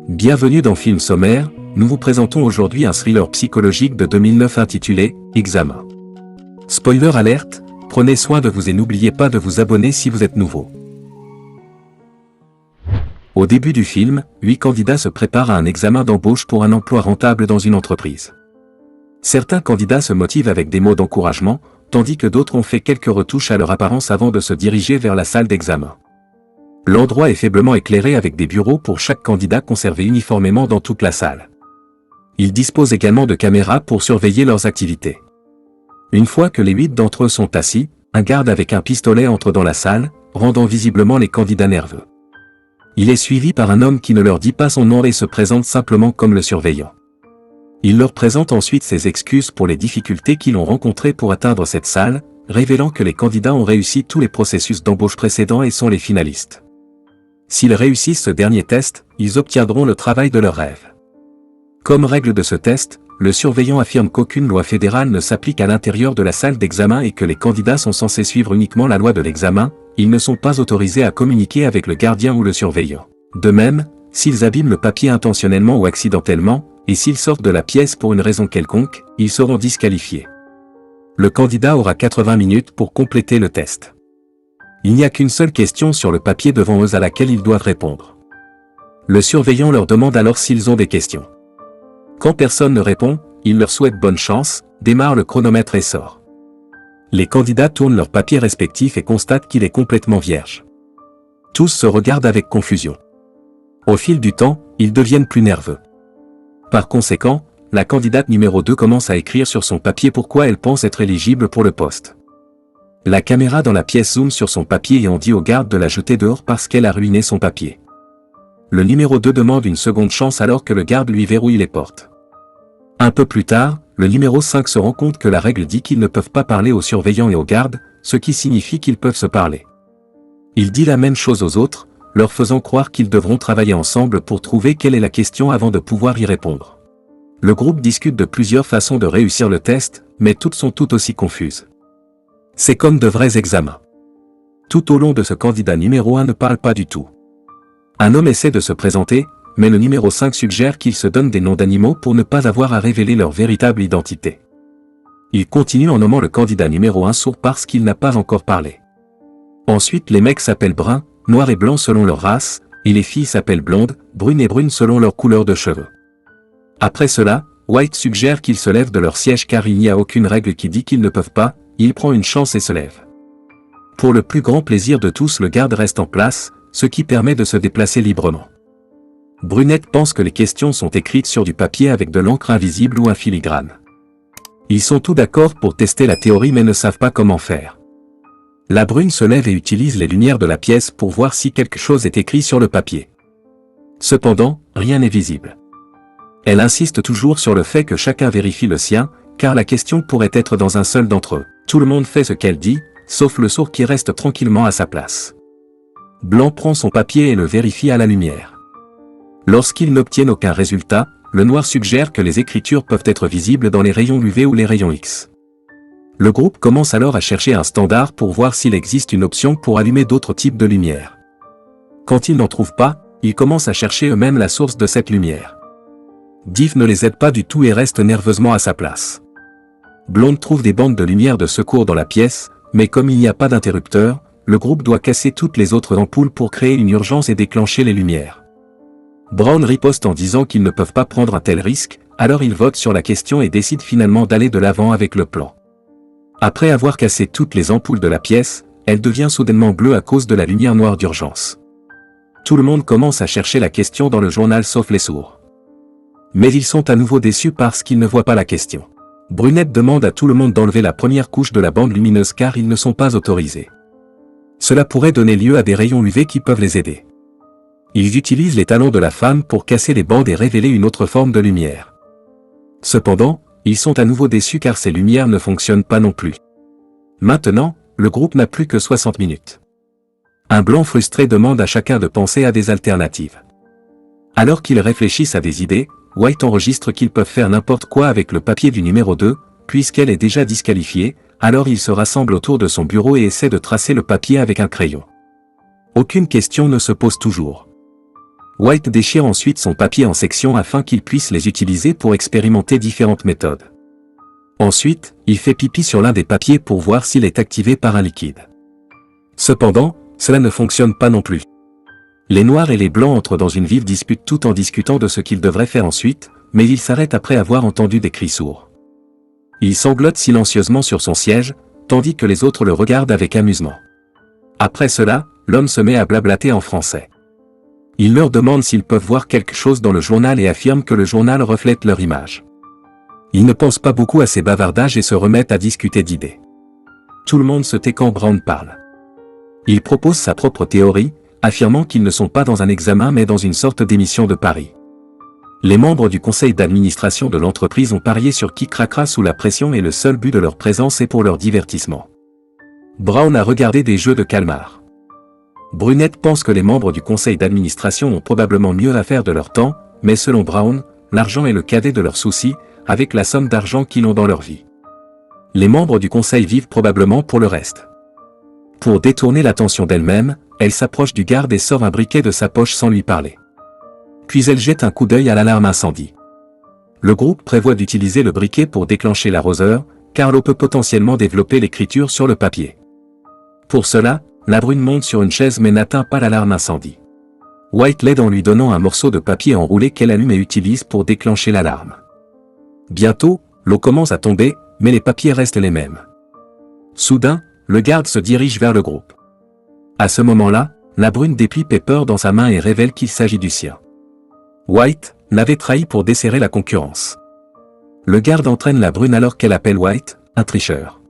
Bienvenue dans Film Sommaire, nous vous présentons aujourd'hui un thriller psychologique de 2009 intitulé « Examen ». Spoiler alerte, prenez soin de vous et n'oubliez pas de vous abonner si vous êtes nouveau. Au début du film, 8 candidats se préparent à un examen d'embauche pour un emploi rentable dans une entreprise. Certains candidats se motivent avec des mots d'encouragement, tandis que d'autres ont fait quelques retouches à leur apparence avant de se diriger vers la salle d'examen. L'endroit est faiblement éclairé avec des bureaux pour chaque candidat conservés uniformément dans toute la salle. Ils disposent également de caméras pour surveiller leurs activités. Une fois que les 8 d'entre eux sont assis, un garde avec un pistolet entre dans la salle, rendant visiblement les candidats nerveux. Il est suivi par un homme qui ne leur dit pas son nom et se présente simplement comme le surveillant. Il leur présente ensuite ses excuses pour les difficultés qu'ils ont rencontrées pour atteindre cette salle, révélant que les candidats ont réussi tous les processus d'embauche précédents et sont les finalistes. S'ils réussissent ce dernier test, ils obtiendront le travail de leur rêve. Comme règle de ce test, le surveillant affirme qu'aucune loi fédérale ne s'applique à l'intérieur de la salle d'examen et que les candidats sont censés suivre uniquement la loi de l'examen, ils ne sont pas autorisés à communiquer avec le gardien ou le surveillant. De même, s'ils abîment le papier intentionnellement ou accidentellement, et s'ils sortent de la pièce pour une raison quelconque, ils seront disqualifiés. Le candidat aura 80 minutes pour compléter le test. Il n'y a qu'une seule question sur le papier devant eux à laquelle ils doivent répondre. Le surveillant leur demande alors s'ils ont des questions. Quand personne ne répond, il leur souhaite bonne chance, démarre le chronomètre et sort. Les candidats tournent leurs papiers respectifs et constatent qu'il est complètement vierge. Tous se regardent avec confusion. Au fil du temps, ils deviennent plus nerveux. Par conséquent, la candidate numéro 2 commence à écrire sur son papier pourquoi elle pense être éligible pour le poste. La caméra dans la pièce zoome sur son papier et on dit au garde de la jeter dehors parce qu'elle a ruiné son papier. Le numéro 2 demande une seconde chance alors que le garde lui verrouille les portes. Un peu plus tard, le numéro 5 se rend compte que la règle dit qu'ils ne peuvent pas parler aux surveillants et aux gardes, ce qui signifie qu'ils peuvent se parler. Il dit la même chose aux autres, leur faisant croire qu'ils devront travailler ensemble pour trouver quelle est la question avant de pouvoir y répondre. Le groupe discute de plusieurs façons de réussir le test, mais toutes sont tout aussi confuses. C'est comme de vrais examens. Tout au long de ce candidat numéro 1 ne parle pas du tout. Un homme essaie de se présenter, mais le numéro 5 suggère qu'il se donne des noms d'animaux pour ne pas avoir à révéler leur véritable identité. Il continue en nommant le candidat numéro 1 sourd parce qu'il n'a pas encore parlé. Ensuite les mecs s'appellent brun, noir et blanc selon leur race, et les filles s'appellent blondes, brunes et brunes selon leur couleur de cheveux. Après cela, White suggère qu'ils se lèvent de leur siège car il n'y a aucune règle qui dit qu'ils ne peuvent pas, il prend une chance et se lève. Pour le plus grand plaisir de tous le garde reste en place, ce qui permet de se déplacer librement. Brunette pense que les questions sont écrites sur du papier avec de l'encre invisible ou un filigrane. Ils sont tous d'accord pour tester la théorie mais ne savent pas comment faire. La brune se lève et utilise les lumières de la pièce pour voir si quelque chose est écrit sur le papier. Cependant, rien n'est visible. Elle insiste toujours sur le fait que chacun vérifie le sien, car la question pourrait être dans un seul d'entre eux. Tout le monde fait ce qu'elle dit, sauf le sourd qui reste tranquillement à sa place. Blanc prend son papier et le vérifie à la lumière. Lorsqu'ils n'obtiennent aucun résultat, le noir suggère que les écritures peuvent être visibles dans les rayons UV ou les rayons X. Le groupe commence alors à chercher un standard pour voir s'il existe une option pour allumer d'autres types de lumière. Quand ils n'en trouvent pas, ils commencent à chercher eux-mêmes la source de cette lumière. Div ne les aide pas du tout et reste nerveusement à sa place. Blonde trouve des bandes de lumière de secours dans la pièce, mais comme il n'y a pas d'interrupteur, le groupe doit casser toutes les autres ampoules pour créer une urgence et déclencher les lumières. Brown riposte en disant qu'ils ne peuvent pas prendre un tel risque, alors ils votent sur la question et décident finalement d'aller de l'avant avec le plan. Après avoir cassé toutes les ampoules de la pièce, elle devient soudainement bleue à cause de la lumière noire d'urgence. Tout le monde commence à chercher la question dans le journal sauf les sourds. Mais ils sont à nouveau déçus parce qu'ils ne voient pas la question. Brunette demande à tout le monde d'enlever la première couche de la bande lumineuse car ils ne sont pas autorisés. Cela pourrait donner lieu à des rayons UV qui peuvent les aider. Ils utilisent les talons de la femme pour casser les bandes et révéler une autre forme de lumière. Cependant, ils sont à nouveau déçus car ces lumières ne fonctionnent pas non plus. Maintenant, le groupe n'a plus que 60 minutes. Un blanc frustré demande à chacun de penser à des alternatives. Alors qu'ils réfléchissent à des idées, White enregistre qu'ils peuvent faire n'importe quoi avec le papier du numéro 2, puisqu'elle est déjà disqualifiée, alors il se rassemble autour de son bureau et essaie de tracer le papier avec un crayon. Aucune question ne se pose toujours. White déchire ensuite son papier en sections afin qu'il puisse les utiliser pour expérimenter différentes méthodes. Ensuite, il fait pipi sur l'un des papiers pour voir s'il est activé par un liquide. Cependant, cela ne fonctionne pas non plus. Les noirs et les blancs entrent dans une vive dispute tout en discutant de ce qu'ils devraient faire ensuite, mais il s'arrête après avoir entendu des cris sourds. Il sanglote silencieusement sur son siège, tandis que les autres le regardent avec amusement. Après cela, l'homme se met à blablater en français. Il leur demande s'ils peuvent voir quelque chose dans le journal et affirme que le journal reflète leur image. Ils ne pensent pas beaucoup à ces bavardages et se remettent à discuter d'idées. Tout le monde se tait quand Brown parle. Il propose sa propre théorie, affirmant qu'ils ne sont pas dans un examen mais dans une sorte d'émission de paris. Les membres du conseil d'administration de l'entreprise ont parié sur qui craquera sous la pression et le seul but de leur présence est pour leur divertissement. Brown a regardé des jeux de calmar. Brunette pense que les membres du conseil d'administration ont probablement mieux à faire de leur temps, mais selon Brown, l'argent est le cadet de leurs soucis, avec la somme d'argent qu'ils ont dans leur vie. Les membres du conseil vivent probablement pour le reste. Pour détourner l'attention d'elle-même, elle s'approche du garde et sort un briquet de sa poche sans lui parler. Puis elle jette un coup d'œil à l'alarme incendie. Le groupe prévoit d'utiliser le briquet pour déclencher l'arroseur, car l'eau peut potentiellement développer l'écriture sur le papier. Pour cela, la brune monte sur une chaise mais n'atteint pas l'alarme incendie. White l'aide en lui donnant un morceau de papier enroulé qu'elle allume et utilise pour déclencher l'alarme. Bientôt, l'eau commence à tomber, mais les papiers restent les mêmes. Soudain, le garde se dirige vers le groupe. À ce moment-là, la brune déplie Pepper dans sa main et révèle qu'il s'agit du sien. White l'avait trahi pour desserrer la concurrence. Le garde entraîne la brune alors qu'elle appelle White, un tricheur.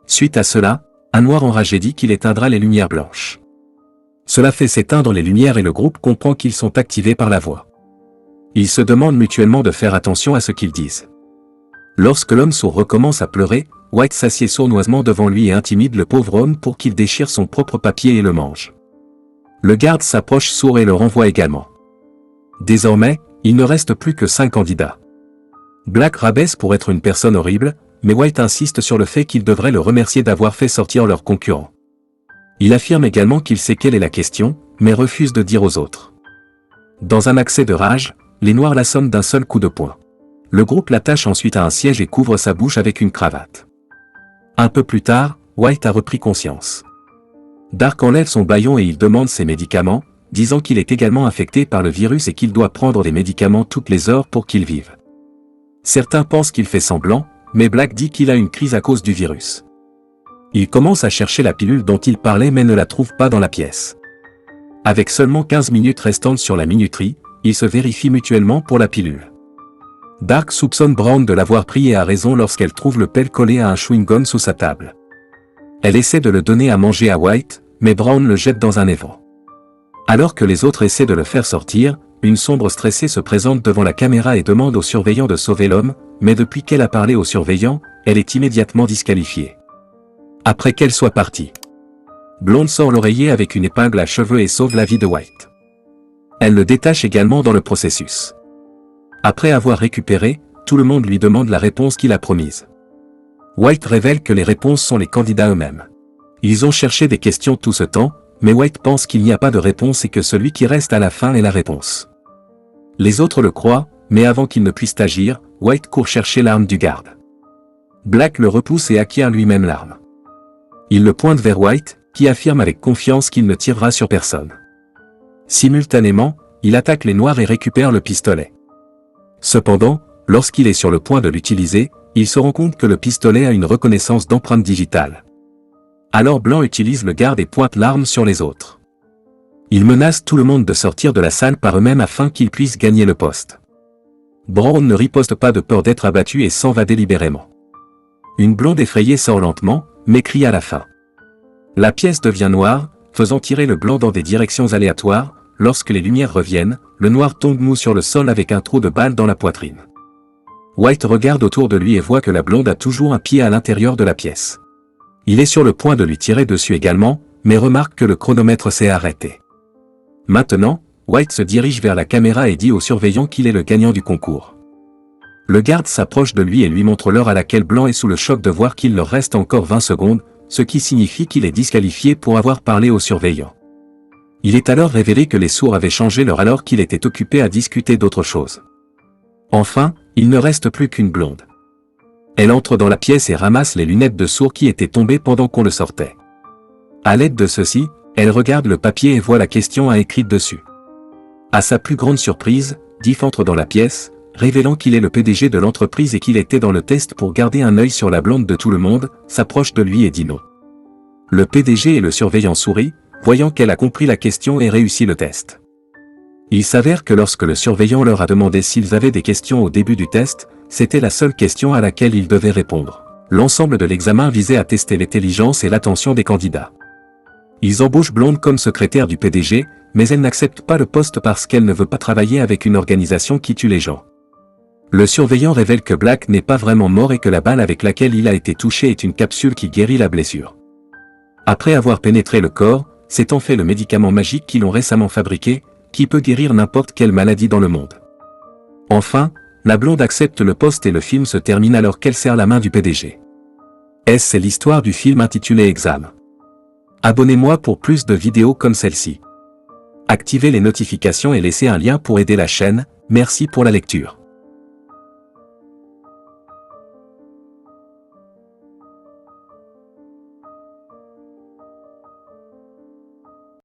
Suite à cela, un noir enragé dit qu'il éteindra les lumières blanches. Cela fait s'éteindre les lumières et le groupe comprend qu'ils sont activés par la voix. Ils se demandent mutuellement de faire attention à ce qu'ils disent. Lorsque l'homme sourd recommence à pleurer, White s'assied sournoisement devant lui et intimide le pauvre homme pour qu'il déchire son propre papier et le mange. Le garde s'approche sourd et le renvoie également. Désormais, il ne reste plus que 5 candidats. Black rabaisse pour être une personne horrible, mais White insiste sur le fait qu'il devrait le remercier d'avoir fait sortir leur concurrent. Il affirme également qu'il sait quelle est la question, mais refuse de dire aux autres. Dans un accès de rage, les noirs l'assomment d'un seul coup de poing. Le groupe l'attache ensuite à un siège et couvre sa bouche avec une cravate. Un peu plus tard, White a repris conscience. Dark enlève son bâillon et il demande ses médicaments, disant qu'il est également infecté par le virus et qu'il doit prendre des médicaments toutes les heures pour qu'il vive. Certains pensent qu'il fait semblant, mais Black dit qu'il a une crise à cause du virus. Il commence à chercher la pilule dont il parlait mais ne la trouve pas dans la pièce. Avec seulement 15 minutes restantes sur la minuterie, ils se vérifient mutuellement pour la pilule. Dark soupçonne Brown de l'avoir pris et a raison lorsqu'elle trouve le pelle collé à un chewing-gum sous sa table. Elle essaie de le donner à manger à White, mais Brown le jette dans un évier. Alors que les autres essaient de le faire sortir, une sombre stressée se présente devant la caméra et demande au surveillant de sauver l'homme, mais depuis qu'elle a parlé au surveillant, elle est immédiatement disqualifiée. Après qu'elle soit partie, Blonde sort l'oreiller avec une épingle à cheveux et sauve la vie de White. Elle le détache également dans le processus. Après avoir récupéré, tout le monde lui demande la réponse qu'il a promise. White révèle que les réponses sont les candidats eux-mêmes. Ils ont cherché des questions tout ce temps, mais White pense qu'il n'y a pas de réponse et que celui qui reste à la fin est la réponse. Les autres le croient, mais avant qu'il ne puisse agir, White court chercher l'arme du garde. Black le repousse et acquiert lui-même l'arme. Il le pointe vers White, qui affirme avec confiance qu'il ne tirera sur personne. Simultanément, il attaque les noirs et récupère le pistolet. Cependant, lorsqu'il est sur le point de l'utiliser, il se rend compte que le pistolet a une reconnaissance d'empreinte digitale. Alors Blanc utilise le garde et pointe l'arme sur les autres. Il menace tout le monde de sortir de la salle par eux-mêmes afin qu'ils puissent gagner le poste. Brown ne riposte pas de peur d'être abattu et s'en va délibérément. Une blonde effrayée sort lentement, mais crie à la fin. La pièce devient noire, faisant tirer le blanc dans des directions aléatoires. Lorsque les lumières reviennent, le noir tombe mou sur le sol avec un trou de balle dans la poitrine. White regarde autour de lui et voit que la blonde a toujours un pied à l'intérieur de la pièce. Il est sur le point de lui tirer dessus également, mais remarque que le chronomètre s'est arrêté. Maintenant, White se dirige vers la caméra et dit au surveillant qu'il est le gagnant du concours. Le garde s'approche de lui et lui montre l'heure à laquelle Blanc est sous le choc de voir qu'il leur reste encore 20 secondes, ce qui signifie qu'il est disqualifié pour avoir parlé au surveillant. Il est alors révélé que les sourds avaient changé l'heure alors qu'il était occupé à discuter d'autre chose. Enfin, il ne reste plus qu'une blonde. Elle entre dans la pièce et ramasse les lunettes de sourd qui étaient tombées pendant qu'on le sortait. À l'aide de ceci, elle regarde le papier et voit la question écrite dessus. À sa plus grande surprise, Diff entre dans la pièce, révélant qu'il est le PDG de l'entreprise et qu'il était dans le test pour garder un œil sur la blonde de tout le monde, s'approche de lui et dit non. Le PDG et le surveillant sourient, voyant qu'elle a compris la question et réussi le test. Il s'avère que lorsque le surveillant leur a demandé s'ils avaient des questions au début du test, c'était la seule question à laquelle ils devaient répondre. L'ensemble de l'examen visait à tester l'intelligence et l'attention des candidats. Ils embauchent Blonde comme secrétaire du PDG, mais elle n'accepte pas le poste parce qu'elle ne veut pas travailler avec une organisation qui tue les gens. Le surveillant révèle que Black n'est pas vraiment mort et que la balle avec laquelle il a été touché est une capsule qui guérit la blessure. Après avoir pénétré le corps, c'est en fait le médicament magique qu'ils ont récemment fabriqué, qui peut guérir n'importe quelle maladie dans le monde. Enfin, la blonde accepte le poste et le film se termine alors qu'elle serre la main du PDG. C'est l'histoire du film intitulé Exam. Abonnez-moi pour plus de vidéos comme celle-ci. Activez les notifications et laissez un lien pour aider la chaîne, merci pour la lecture.